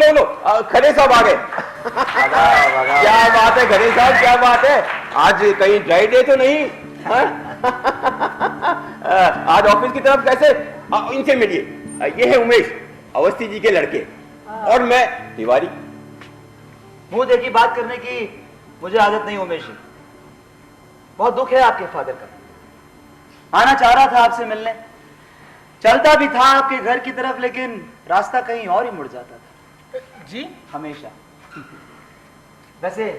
लो खरे साहब आ गए। क्या बात है खरे साहब, क्या बात है, आज कहीं ड्राई डे तो नहीं? आज ऑफिस की तरफ कैसे? इनसे मिलिए, ये है उमेश, अवस्थी जी के लड़के, और मैं तिवारी। मुंह देखी बात करने की मुझे आदत नहीं उमेश जी। बहुत दुख है आपके फादर का। आना चाह रहा था आपसे मिलने, चलता भी था आपके घर की तरफ, लेकिन रास्ता कहीं और ही मुड़ जाता था जी। हमेशा। वैसे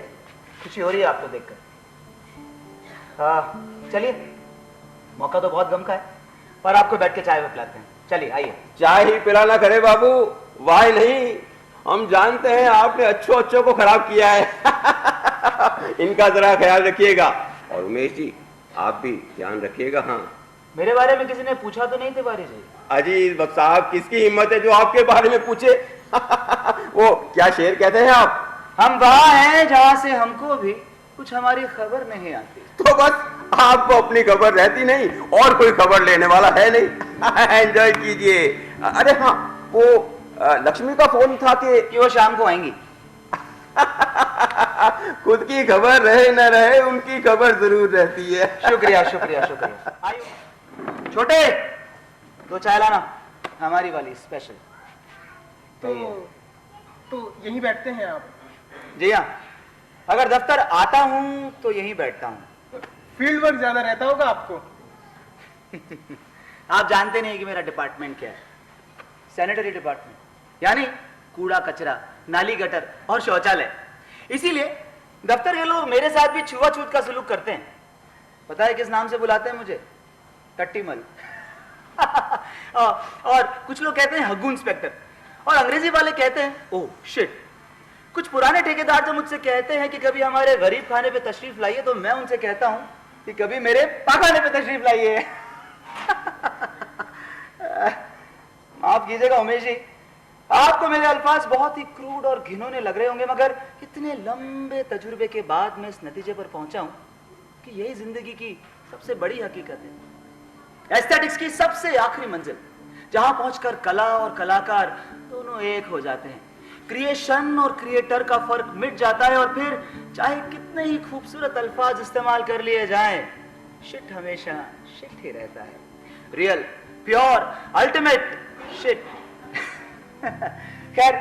खुशी हो रही है आपको देखकर। चलिए, मौका तो बहुत गम का है, पर आपको बैठ के चाय में पिलाते हैं। चलिए आइए। चाय ही पिलाना करे बाबू, वाह नहीं, हम जानते हैं आपने अच्छों को खराब किया है। इनका जरा ख्याल रखिएगा, और उमेश जी आप भी ध्यान रखिएगा। हाँ, मेरे बारे में किसी ने पूछा तो नहीं तिवारी जी? अजी साहब, किसकी हिम्मत है जो आपके बारे में पूछे? वो क्या शेर कहते हैं आप? हम वहां हैं जहां से हमको भी कुछ हमारी खबर नहीं आती। तो बस आपको अपनी खबर रहती नहीं, और कोई खबर लेने वाला है नहीं। एंजॉय कीजिए। अरे हाँ, वो लक्ष्मी का फोन था कि वो शाम को आएंगी। खुद की खबर रहे न रहे, उनकी खबर जरूर रहती है। शुक्रिया शुक्रिया शुक्रिया। आइए छोटे, दो चाय लाना, हमारी वाली स्पेशल। तो यहीं बैठते हैं आप? जी हाँ, अगर दफ्तर आता हूं तो यहीं बैठता हूं। फील्ड वर्क ज्यादा रहता होगा आपको। आप जानते नहीं कि मेरा डिपार्टमेंट क्या है? सैनिटरी डिपार्टमेंट, यानी कूड़ा कचरा, नाली गटर और शौचालय। इसीलिए दफ्तर के लोग मेरे साथ भी छुआछूत का सलूक करते हैं। पता है किस नाम से बुलाते हैं मुझे? टट्टीमल। और कुछ लोग कहते हैं हग्गू इंस्पेक्टर, और अंग्रेजी वाले कहते हैं ओह शिट। कुछ पुराने ठेकेदार जो मुझसे कहते हैं कि कभी हमारे गरीब खाने पे तशरीफ लाइए, तो मैं उनसे कहता हूं कि कभी मेरे पाखाने पे तशरीफ लाइए। माफ कीजिएगा उमेश जी, आपको मेरे अल्फाज बहुत ही क्रूड और घिनौने लग रहे होंगे, मगर इतने लंबे तजुर्बे के बाद मैं इस नतीजे पर पहुंचा हूं कि यही जिंदगी की सबसे बड़ी हकीकत है। एस्थेटिक्स की सबसे आखिरी मंजिल, जहां पहुंचकर कला और कलाकार दोनों एक हो जाते हैं, क्रिएशन और क्रिएटर का फर्क मिट जाता है, और फिर चाहे कितने ही खूबसूरत अल्फाज इस्तेमाल कर लिए जाएं, शिट हमेशा शिट ही रहता है। Real, pure, ultimate shit. खैर,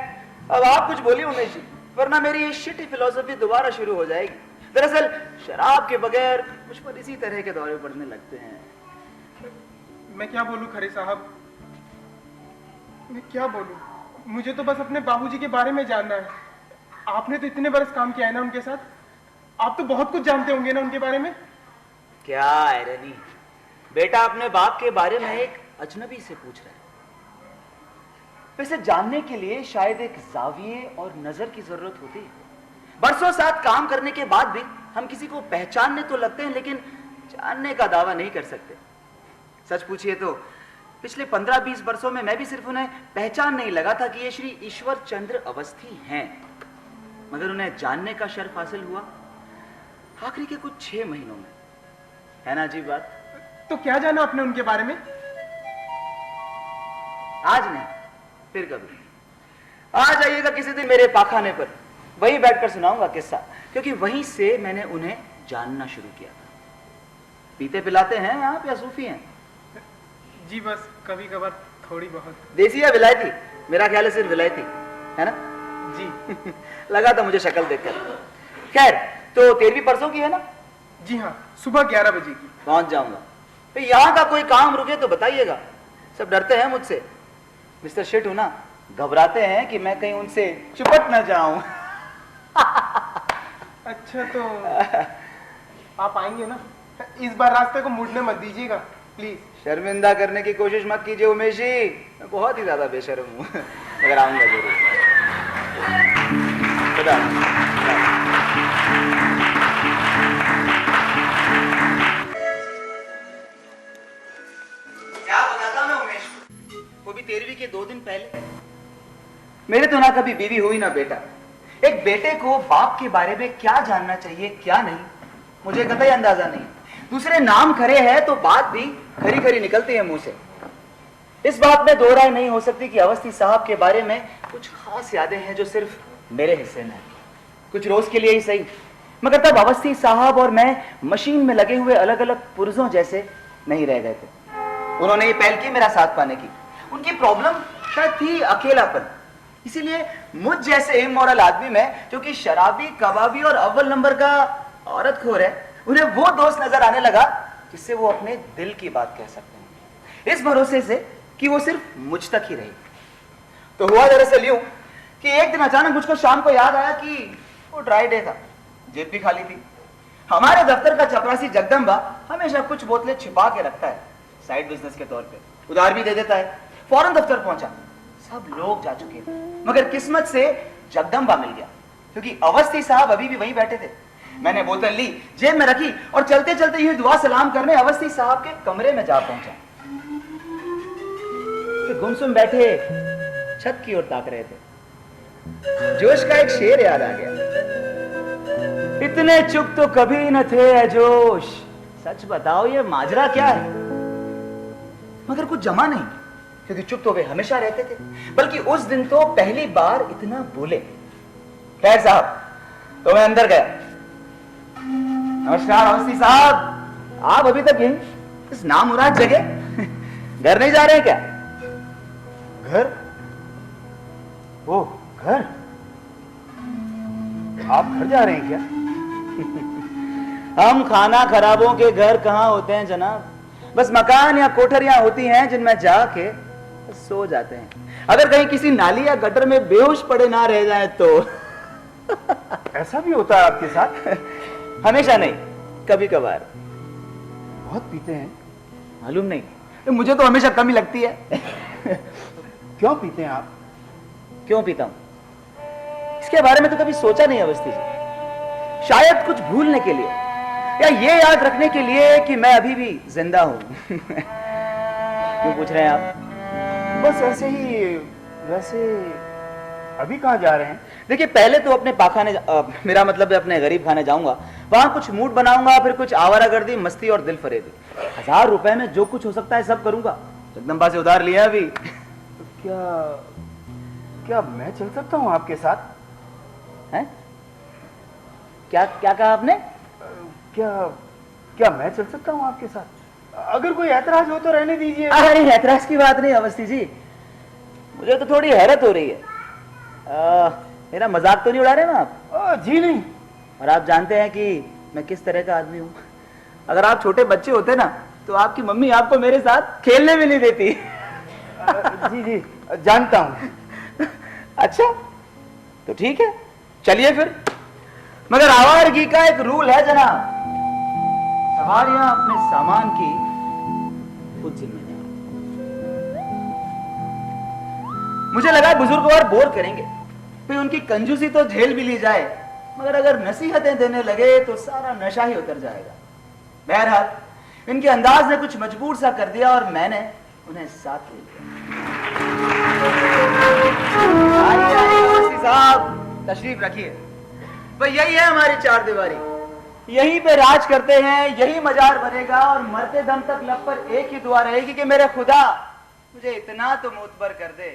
अब आप कुछ बोलिए उमेश जी, वरना मेरी ये शिटी फिलॉसफी दोबारा शुरू हो जाएगी। दरअसल शराब के बगैर मुझ पर इसी तरह के दौरे पड़ने लगते हैं। मैं क्या बोलूं खरे साहब, मैं क्या बोलूं? मुझे तो बस अपने बाबूजी के बारे में जानना है। आपने तो इतने बरस काम किया है ना उनके साथ, आप तो बहुत कुछ जानते होंगे ना उनके बारे में। क्या आयरनी, बेटा अपने बाप के बारे में एक अजनबी से पूछ रहा है। वैसे जानने के लिए शायद एक जाविये और नजर की जरूरत होती है। बरसों साथ काम करने के बाद भी हम किसी को पहचानने तो लगते हैं, लेकिन जानने का दावा नहीं कर सकते। सच पूछिए तो पिछले 15-20 वर्षों में मैं भी सिर्फ उन्हें पहचान नहीं लगा था कि ये श्री ईश्वर चंद्र अवस्थी हैं, मगर उन्हें जानने का शर्फ हासिल हुआ आखिरी के कुछ 6 महीनों में। है ना अजीब बात? तो क्या जाना आपने उनके बारे में? आज नहीं, फिर कभी। आ जाइएगा किसी दिन मेरे पाखाने पर, वहीं बैठकर सुनाऊंगा किस्सा, क्योंकि वहीं से मैंने उन्हें जानना शुरू किया था। पीते पिलाते हैं आप या सूफी हैं? जी बस कभी कभार थोड़ी बहुत। देसी या विलायती? मेरा ख्याल है सिर्फ विलायती, है ना? जी। लगा था मुझे शक्ल देखकर। खैर, तो 13वीं परसों की है ना? जी हाँ, सुबह 11 बजे की। पहुंच जाऊंगा। तो यहाँ का कोई काम रुके तो बताइएगा। सब डरते हैं मुझसे, मिस्टर शिट हूं ना, घबराते हैं कि मैं कहीं उनसे चिपट न जाऊं। अच्छा, तो आप आएंगे ना? इस बार रास्ते को मुड़ने मत दीजिएगा प्लीज। शर्मिंदा करने की कोशिश मत कीजिए उमेश जी, मैं बहुत ही ज्यादा बेशर्म हूं, मगर आऊंगा जरूर। खुदा। क्या बताता मैं उमेश, वो भी 13वीं के 2 दिन पहले। मेरे तो ना कभी बीवी हुई ना बेटा। एक बेटे को बाप के बारे में क्या जानना चाहिए क्या नहीं, मुझे कतई अंदाजा नहीं। दूसरे नाम खरे हैं तो बात भी खरी खरी निकलती है मुंह से। इस बात में दो राय नहीं हो सकती कि अवस्थी साहब के बारे में कुछ खास यादें हैं जो सिर्फ मेरे हिस्से में है, कुछ रोज के लिए ही सही, मगर तब अवस्थी साहब और मैं मशीन में लगे हुए अलग अलग पुर्जों जैसे नहीं रह गए थे। उन्होंने ये पहल की मेरा साथ पाने की। उनकी प्रॉब्लम शायद थी अकेलापन, इसीलिए मुझ जैसे इमोरल आदमी में जो कि शराबी, कबाबी और अव्वल नंबर का औरत खोर है, उन्हें वो दोस्त नजर आने लगा जिससे वो अपने दिल की बात कह सकते हैं, इस भरोसे से कि वो सिर्फ मुझ तक ही रही। तो हुआ दरअसल यूं कि एक दिन अचानक मुझको शाम को याद आया कि वो ड्राई डे था, जेब भी खाली थी। हमारे दफ्तर का चपरासी जगदम्बा हमेशा कुछ बोतलें छिपा के रखता है साइड बिजनेस के तौर पे, उधार भी दे देता है। फौरन दफ्तर पहुंचा, सब लोग जा चुके थे, मगर किस्मत से जगदम्बा मिल गया क्योंकि अवस्थी साहब अभी भी वहीं बैठे थे। मैंने बोतल ली, जेब में रखी और चलते चलते यूं दुआ सलाम करने अवस्थी साहब के कमरे में जा पहुंचा। गुमसुम बैठे छत की ओर ताक रहे थे। जोश का एक शेर याद आ गया, इतने चुप तो कभी न थे ऐ जोश, सच बताओ ये माजरा क्या है। मगर कुछ जमा नहीं, क्योंकि चुप तो वे हमेशा रहते थे, बल्कि उस दिन तो पहली बार इतना बोले। खैर साहब, तो मैं अंदर गया। नमस्कार अवस्थी साहब, आप अभी तक यहीं इस नामुराद जगह घर नहीं जा रहे हैं क्या? घर? ओह घर, आप घर जा रहे हैं क्या? हम खाना खराबों के घर कहां होते हैं जनाब, बस मकान या कोठरियां होती हैं जिनमें जाके सो जाते हैं, अगर कहीं किसी नाली या गटर में बेहोश पड़े ना रह जाए तो। ऐसा भी होता है आपके साथ? हमेशा नहीं, कभी कभार। बहुत पीते हैं? मालूम नहीं, मुझे तो हमेशा कमी लगती है। क्यों पीते हैं आप? क्यों पीता हूं इसके बारे में तो कभी सोचा नहीं अवस्थी जी। शायद कुछ भूलने के लिए या ये याद रखने के लिए कि मैं अभी भी जिंदा हूं। क्यों पूछ रहे हैं आप? बस ऐसे ही। वैसे अभी कहाँ जा रहे हैं? देखिए, पहले तो अपने पाखाने मेरा मतलब है अपने गरीब खाने जाऊंगा, वहां कुछ मूड बनाऊंगा, फिर कुछ आवारागर्दी, मस्ती और दिल फरेबी। 1000 रुपए में जो कुछ हो सकता है सब करूंगा। जगदम्बा से उधार लिया अभी। क्या मैं चल सकता हूँ आपके साथ? हैं? क्या कहा आपने? क्या मैं चल सकता हूँ आपके साथ? अगर कोई ऐतराज हो तो रहने दीजिए। अरे ऐतराज की बात नहीं अवस्थी जी, मुझे तो थोड़ी हैरत हो रही है। मेरा मजाक तो नहीं उड़ा रहे ना आप? जी नहीं। और आप जानते हैं कि मैं किस तरह का आदमी हूँ। अगर आप छोटे बच्चे होते ना तो आपकी मम्मी आपको मेरे साथ खेलने भी नहीं देती। जी जानता हूँ। अच्छा तो ठीक है, चलिए फिर। मगर आवारगी का एक रूल है जनाब, सवारियां अपने सामान की खुद जिम्मेदार। मुझे लगा बुजुर्ग बोर करेंगे, फिर उनकी कंजूसी तो झेल भी ली जाए, मगर अगर नसीहतें देने लगे तो सारा नशा ही उतर जाएगा। बहरहाल इनके अंदाज ने कुछ मजबूर सा कर दिया और मैंने उन्हें साथ ले लिया। आइए साहब, तशरीफ रखिए। भाई यही है हमारी चार दीवारी, यहीं पे राज करते हैं, यही मजार बनेगा और मरते दम तक लब पर एक ही दुआ रहेगी कि मेरे खुदा मुझे इतना तो मोतबर कर दे,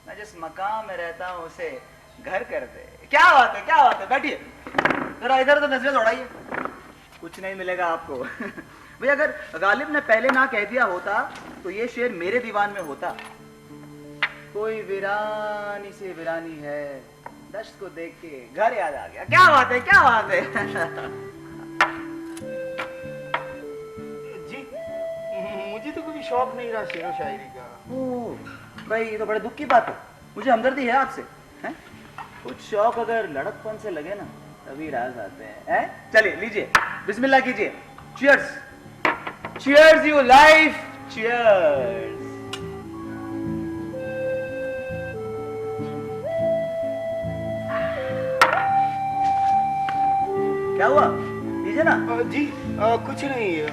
मैं जिस मकान में रहता हूं उसे घर कर दे। क्या बात है, क्या बात है, बैठिए जरा, इधर तो नजरें दौड़ाइए, कुछ नहीं मिलेगा आपको। भाई अगर गालिब ने पहले ना कह दिया होता तो ये शेर मेरे दीवान में होता। कोई वीरानी से वीरानी है, दश्त को देख के घर याद आ गया। क्या बात है, क्या बात है। जी मुझे तो कभी शौक नहीं रहा शेरो शायरी का। भाई ये तो बड़े दुख की बात है, मुझे हमदर्दी है आपसे। हैं? कुछ शौक अगर लड़कपन से लगे ना तभी राज आते हैं। चलिए लीजिए, बिस्मिल्लाह कीजिए। Cheers, cheers you life, cheers. क्या हुआ, लीजिए ना। जी कुछ नहीं।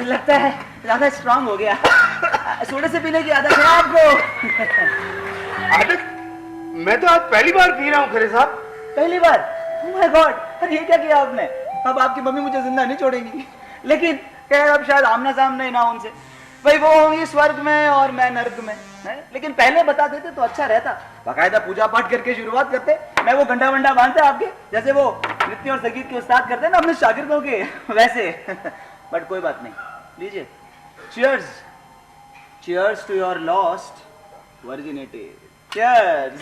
लगता है ज्यादा स्ट्रांग हो गया। सोडे से पीने की आदत है आपको? आदत? मैं तो आज पहली बार पी रहा हूँ खरे साहब। पहली बार? ओह माय गॉड, अरे ये क्या किया आपने? अब आपकी मम्मी मुझे जिंदा नहीं छोड़ेंगी। लेकिन खैर अब शायद आमना सामने ना उनसे, भाई वो होंगी स्वर्ग में और मैं नर्क में है? लेकिन पहले बता देते तो अच्छा रहता, बाकायदा पूजा पाठ करके शुरुआत करते, मैं वो घंटा वंडा बांधते आपके जैसे वो नृत्य और संगीत के उस्ताद करते ना अपने शागिर्दों के वैसे। बट कोई बात नहीं, लीजिए, cheers, cheers to your lost virginity, cheers.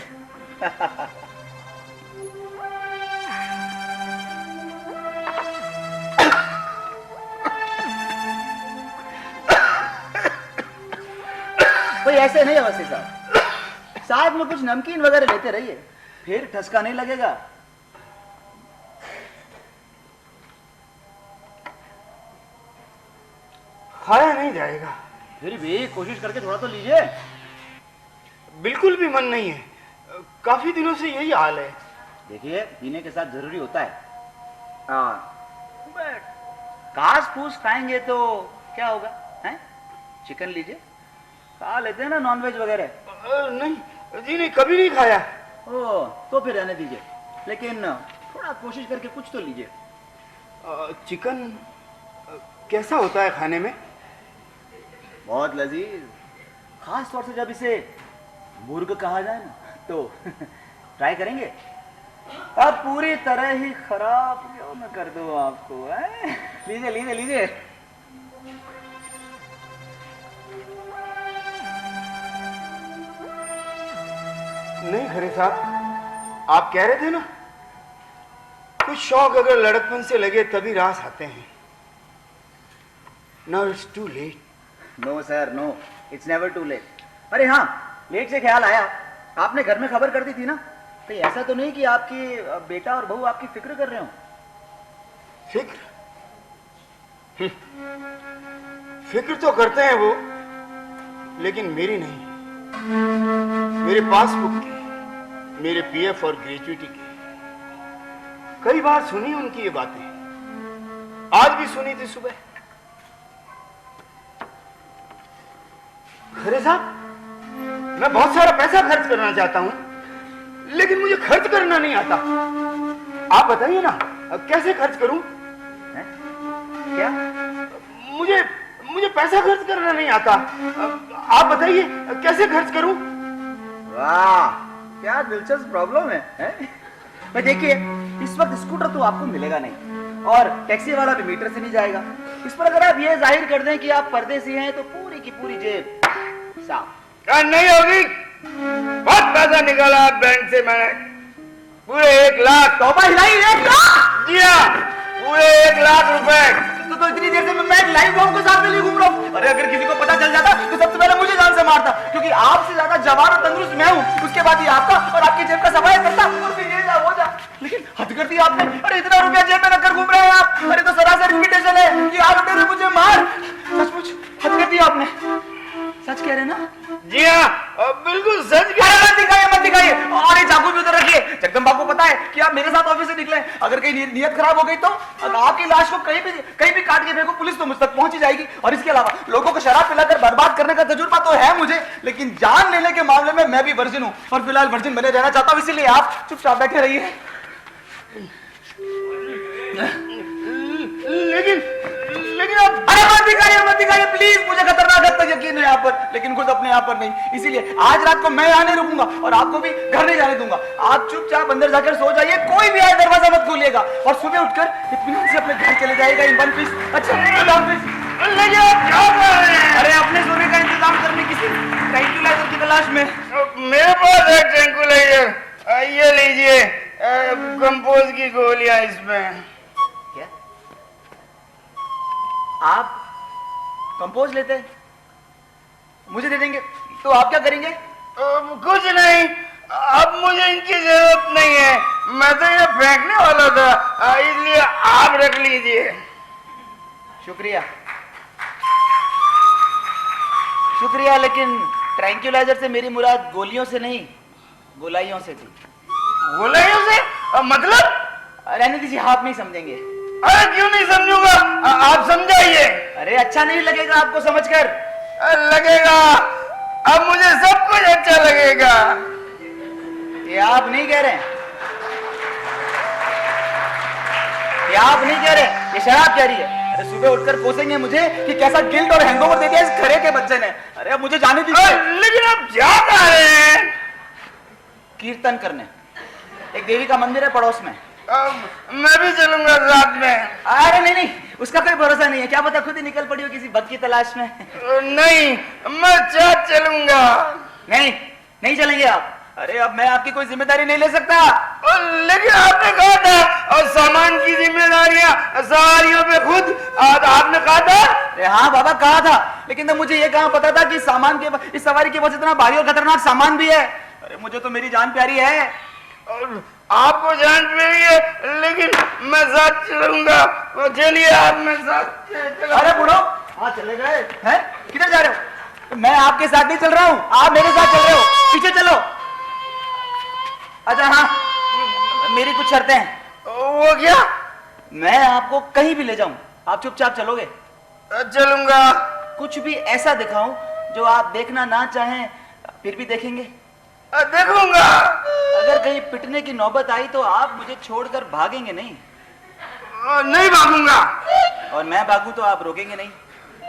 भाई ऐसे नहीं अवस्थी साहब, साथ में कुछ नमकीन वगैरह लेते रहिए, फिर ठसका नहीं लगेगा। खाया नहीं जाएगा। फिर भी कोशिश करके थोड़ा तो लीजिए। बिल्कुल भी मन नहीं है, काफी दिनों से यही हाल है। देखिए पीने के साथ जरूरी होता है, घास फूस खाएंगे तो क्या होगा, हैं? चिकन लीजिए, खा लेते हैं ना नॉनवेज वगैरह। नहीं जी, नहीं, कभी नहीं खाया। ओ तो फिर रहने दीजिए, लेकिन थोड़ा कोशिश करके कुछ तो लीजिए। चिकन कैसा होता है खाने में? बहुत लजीज, खास तौर से जब इसे मुर्ग कहा जाए ना तो ट्राई करेंगे। अब पूरी तरह ही खराब क्यों मैं कर दूं आपको, हैं? लीजिए लीजिए लीजिए। नहीं खरे साहब, आप कह रहे थे ना कुछ शौक अगर लड़कपन से लगे तभी रास आते हैं। Now it's too late. No sir no, it's never too late. अरे हाँ, लेट से ख्याल आया, आपने घर में खबर कर दी थी ना, कहीं ऐसा तो नहीं कि आपकी बेटा और बहू आपकी फिक्र कर रहे हो? फिक्र? फिक्र तो करते हैं वो, लेकिन मेरी नहीं, मेरे पासबुक की, मेरे पीएफ और ग्रेजुएटी की। कई बार सुनी उनकी ये बातें, आज भी सुनी थी सुबह। खरे साहब, मैं बहुत सारा पैसा खर्च करना चाहता हूं, लेकिन मुझे खर्च करना नहीं आता। आप बताइए ना, अब कैसे खर्च करूं? है? क्या? मुझे पैसा खर्च करना नहीं आता। आप बताइए कैसे खर्च करूं? वाह, क्या दिलचस्प प्रॉब्लम है? भाई देखिए, इस वक्त स्कूटर तो आपको मिलेगा नहीं और टैक्सी वाला भी मीटर से नहीं जाएगा। इस पर अगर आप ये जाहिर कर दें कि आप परदेसी हैं तो पूरी की पूरी जेब साफ। नहीं होगी, बहुत पैसा निकाला बैंक से मैंने, पूरे 1 लाख। तौबा हिलाई, 1 लाख? जी हाँ, पूरे 1 लाख रुपए। तो इतनी देर से मैं लाइव बॉम्ब को साथ में लिए घूम रहा हूँ। अरे अगर किसी को पता चल जाता तो सबसे पहले मुझे जान से मारता, क्योंकि आपसे ज्यादा जवान और तंदुरुस्त मैं हूँ, उसके बाद ही आपका और आपकी जेब का सफाई करता और फिर ये जा वो जा। लेकिन हद कर दी आपने। अरे इतना रुपया जेब में रखकर घूम रहे हैं आप, अरे तो सरासर इन्विटेशन है कि आप तेरे मुझे मार। सचमुच हद कर दी आपने, सच कह रहे ना? जी हाँ, बिल्कुल सच। मत दिखाइए मत दिखाइए, और ये चाकू भी उधर रखिए। जगदम्बा को पता है कि आप मेरे साथ ऑफिस से निकले, अगर कहीं नीयत खराब हो गई तो आपकी लाश को कहीं भी काट के फेंको, पुलिस तो मुझ तक पहुंच ही जाएगी। और इसके अलावा लोगों को शराब पिलाकर बर्बाद करने का तजुर्बा तो है मुझे, लेकिन जान लेने के मामले में मैं भी वर्जिन हूं और फिलहाल वर्जिन बने रहना चाहता हूं, इसीलिए आप चुपचाप बैठे रहिए। लेकिन आप अरे मत दिखाइए प्लीज, मुझे खतरनाक हद तक यकीन है आप पर, लेकिन खुद अपने आप पर नहीं। इसीलिए आज रात को मैं यहाँ नहीं रुकूंगा और आपको भी घर नहीं जाने दूंगा। आप चुपचाप अंदर जाकर सो जाइए, कोई भी आए दरवाजा मत खोलिएगा और सुबह उठकर इत्मीनान से अपने घर चले जाएगा इन वन पीस। अच्छा अरे अपने सोने का इंतजाम करने किसी ट्रैंक्विलाइजर की तलाश में। मेरे पास है ट्रैंक्विलाइजर, ये लीजिए, कंपोज की गोलियां इसमें। क्या आप कंपोज लेते हैं? मुझे दे देंगे तो आप क्या करेंगे? कुछ नहीं, अब मुझे इनकी जरूरत नहीं है, मैं तो ये फेंकने वाला था, इसलिए आप रख लीजिए। शुक्रिया शुक्रिया, लेकिन ट्रैंक्विलाइजर से मेरी मुराद गोलियों से नहीं, गोलाइयों से थी। गोलाइयों से? मतलब? रहने दीजिए, आप नहीं समझेंगे। अरे क्यों नहीं समझूंगा, आप समझाइए। अरे अच्छा नहीं लगेगा आपको समझकर। लगेगा, अब मुझे सब कुछ अच्छा लगेगा। ये आप नहीं कह रहे हैं। ये आप नहीं कह रहे, ये शराब कह रही है। अरे सुबह उठकर कोसेंगे मुझे कि कैसा गिल्ट और हैंगओवर दे दिया इस घरे के बच्चे ने। अरे अब मुझे जाने दीजिए। लेकिन आप जा कहाँ रहे हैं? कीर्तन करने, एक देवी का मंदिर है पड़ोस में। मैं भी चलूंगा साथ में। अरे नहीं नहीं, उसका कोई भरोसा नहीं है, क्या पता खुद ही निकल पड़ी हो किसी भक्त की तलाश में। नहीं, मैं साथ चलूंगा। नहीं नहीं चलेंगे आप। अरे अब मैं आपकी कोई जिम्मेदारी नहीं ले सकता। लेकिन आपने कहा था और सामान की जिम्मेदारियां सवारियों पे खुद आपने कहा था। अरे हाँ बाबा कहा था, लेकिन तो मुझे ये कहाँ पता था कि सामान के इस सवारी के पास इतना भारी और खतरनाक सामान भी है। अरे मुझे तो मेरी जान प्यारी है। और आपको जान प्यारी है, लेकिन मैं साथ चलूंगा। चलिए आप मेरे साथ। अरे बुढ़ो, हाँ चले गए हैं? किधर जा रहे हो? मैं आपके साथ नहीं चल रहा हूँ, आप मेरे साथ चल रहे हो। पीछे चलो। अच्छा हाँ, मेरी कुछ शर्तें हैं। वो क्या? मैं आपको कहीं भी ले जाऊं, आप चुपचाप चलोगे? चलूंगा। कुछ भी ऐसा दिखाऊं जो आप देखना ना चाहें फिर भी देखेंगे? देखूंगा। अगर कहीं पिटने की नौबत आई तो आप मुझे छोड़कर भागेंगे नहीं? नहीं भागूंगा। और मैं भागूं तो आप रोकेंगे नहीं?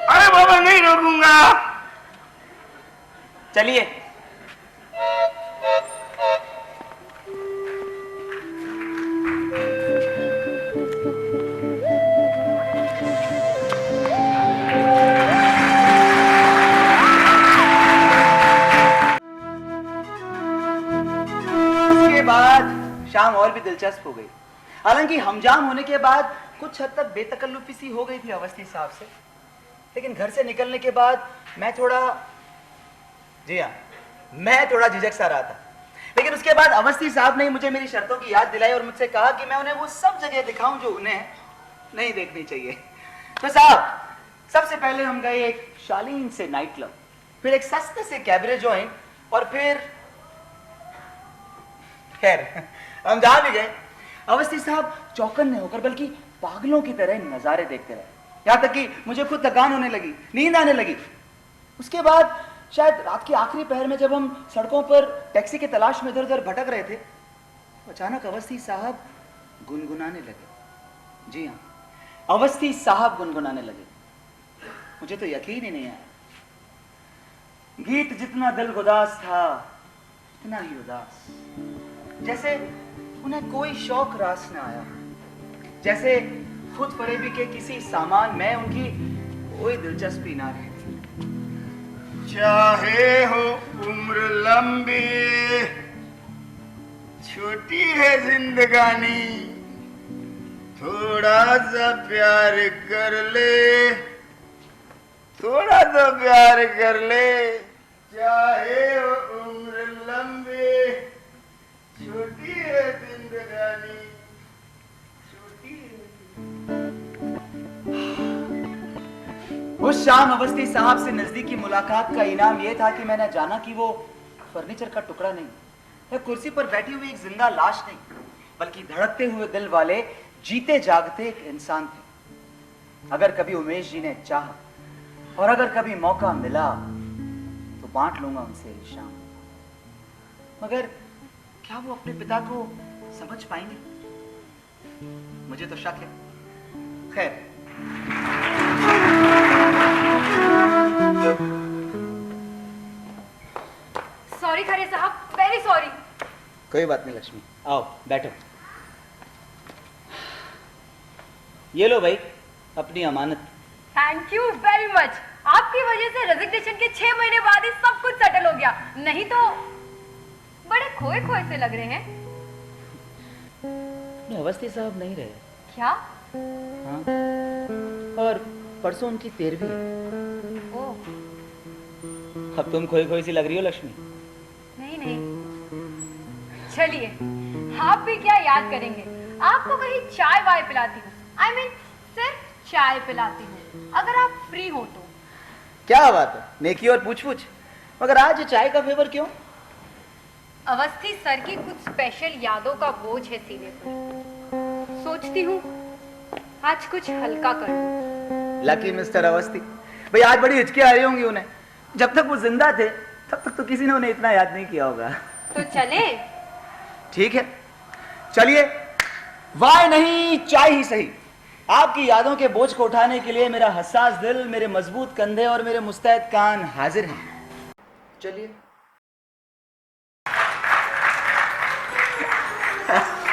अरे बाबा नहीं रोकूंगा। चलिए। उसके बाद शाम और भी दिलचस्प हो गई। हालांकि हमजाम होने के बाद कुछ हद तक बेतकल्लुफी सी हो गई थी अवस्थी साहब से, लेकिन घर से निकलने के बाद मैं थोड़ा झिझक सा रहा था। लेकिन उसके बाद अवस्थी साहब ने मुझे मेरी शर्तों की याद दिलाई और मुझसे कहा कि मैं उन्हें वो सब जगह दिखाऊं जो उन्हें नहीं देखनी चाहिए। तो साहब, सबसे पहले हम गए एक शालीन से नाइट क्लब, फिर एक सस्ते से कैबरे जॉइंट, और फिर खैर हम जहां भी गए अवस्थी साहब चौकन्ने होकर बल्कि पागलों की तरह नजारे देखते रहे। यहां तक कि मुझे खुद थकान होने लगी, नींद आने लगी। उसके बाद शायद रात के आखिरी पहर में जब हम सड़कों पर टैक्सी की तलाश में इधर उधर भटक रहे थे, तो अचानक अवस्थी साहब गुनगुनाने लगे। जी हाँ, अवस्थी साहब गुनगुनाने लगे। मुझे तो यकीन ही नहीं आया। गीत जितना दिल गुदास था इतना ही उदास, जैसे उन्हें कोई शौक रास न आया, जैसे खुद फरेबी के किसी सामान में उनकी कोई दिलचस्पी ना रही। चाहे हो उम्र लंबी, छोटी है जिंदगानी, थोड़ा सा प्यार कर ले, थोड़ा सा प्यार कर ले। चाहे हो उम्र लंबी, छोटी है जिंदगानी, छोटी है। उस शाम अवस्थी साहब से नजदीकी मुलाकात का इनाम यह था कि मैंने जाना कि वो फर्नीचर का टुकड़ा नहीं या कुर्सी पर बैठी हुई एक जिंदा लाश नहीं, बल्कि धड़कते हुए दिल वाले जीते जागते एक इंसान थे। अगर कभी उमेश जी ने चाहा और अगर कभी मौका मिला तो बांट लूंगा उनसे ये शाम, मगर क्या वो अपने पिता को समझ पाएंगे? मुझे तो शक है। खैर, सॉरी खरे साहब, वेरी सॉरी। कोई बात नहीं लक्ष्मी, आओ बैठो। ये लो भाई अपनी अमानत। Thank you very much. आपकी वजह से रेजिग्नेशन के 6 महीने बाद ही सब कुछ सेटल हो गया, नहीं तो बड़े खोए खोए से लग रहे हैं। अवस्थी साहब नहीं रहे। क्या? हाँ, और परसों उनकी 13वीं है। ओह, अब तुम खोई खोई सी लग रही हो लक्ष्मी। नहीं नहीं, चलिए आप भी क्या याद करेंगे, आपको कहीं चाय वाय पिलाती हूँ। I mean, सिर्फ चाय पिलाती हूँ, अगर आप फ्री हो तो। क्या बात है, नेकी और पूछ पूछ। मगर आज चाय का फेवर क्यों? अवस्थी सर की कुछ स्पेशल यादों का बोझ है सीने पर। सोचती हूँ आज कुछ हल्का कर लूं। Lucky mister Awasthi. भाई आज बड़ी हिचकी आ रही होंगी उन्हें। जब तक वो जिंदा थे तब तक तो किसी ने उन्हें इतना याद नहीं किया होगा। तो चले? ठीक है, चलिए वाह नहीं, चाय ही सही। आपकी यादों के बोझ को उठाने के लिए मेरा हसास दिल, मेरे मजबूत कंधे और मेरे मुस्तैद कान हाजिर हैं। चलिए।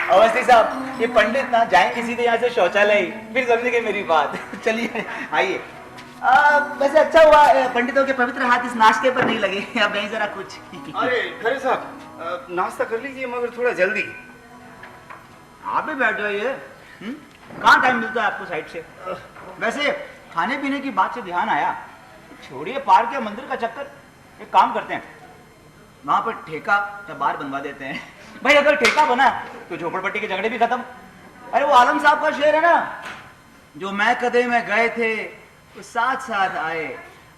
अवस्थी साहब, ये पंडित ना जाएंगे सीधे यहाँ से शौचालय, फिर समझेंगे मेरी बात। चलिए आइए। वैसे अच्छा हुआ पंडितों के पवित्र हाथ इस नाश्ते पर नहीं लगे। अब नहीं जरा कुछ। अरे खरे साहब, नाश्ता कर लीजिए मगर थोड़ा जल्दी। आप भी बैठ जाइए। कहाँ टाइम मिलता है आपको साइड से? वैसे खाने पीने की बात से ध्यान आया, छोड़िए पार्क या मंदिर का चक्कर, एक काम करते हैं, वहां पर ठेका या बार बनवा देते हैं। भाई अगर ठेका बना तो झोपड़पट्टी के झगड़े भी खत्म। अरे वो आलम साहब का शेर है ना, जो मैं कदे में गए थे वो साथ साथ आए,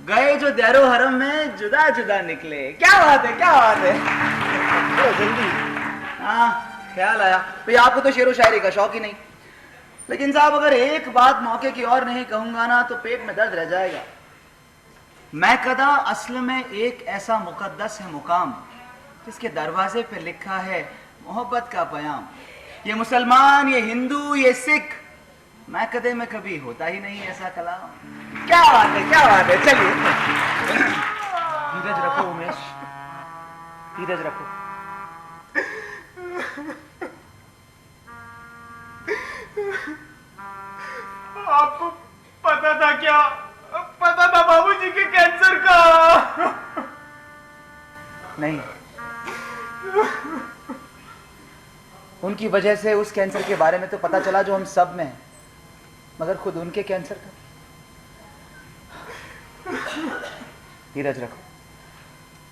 गए जो दैरो हरम में जुदा जुदा निकले। क्या बात है, क्या बात है। थोड़ा जल्दी। हाँ ख्याल आया। भाई आपको तो शेरो शायरी का शौक ही नहीं। लेकिन साहब अगर एक बात मौके की और नहीं कहूंगा ना तो पेट में दर्द रह जाएगा। मैं कदा असल में एक ऐसा मुकद्दस है मुकाम जिसके दरवाजे पे लिखा है मोहब्बत का पैगाम। ये मुसलमान, ये हिंदू, ये सिख, मैं कदे में कभी होता ही नहीं ऐसा कलाम। क्या बात है, क्या बात है। चलिए धीरज रखो उमेश, धीरज रखो। आपको पता था क्या? पता था बाबूजी के कैंसर का? नहीं, उनकी वजह से उस कैंसर के बारे में तो पता चला जो हम सब में है, मगर खुद उनके कैंसर का। धीरज रखो।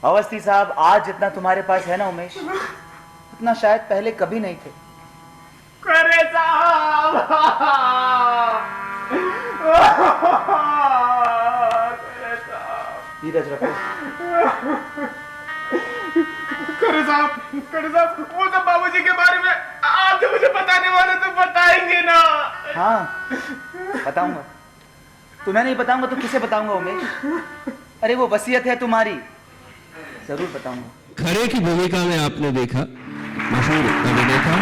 अवस्थी साहब, आज जितना तुम्हारे पास है ना उमेश, उतना शायद पहले कभी नहीं थे। खरे साहब, धीरज रखो। खरे साहब, वो सब बाबूजी के बारे में आप जो मुझे बताने वाले तो बताएंगे ना? हाँ बताऊंगा। तुम्हें नहीं बताऊंगा तो किसे बताऊंगा उमेश? अरे वो वसीयत है तुम्हारी, जरूर बताऊंगा। खरे की भूमिका में आपने देखा मशहूर अभिनेता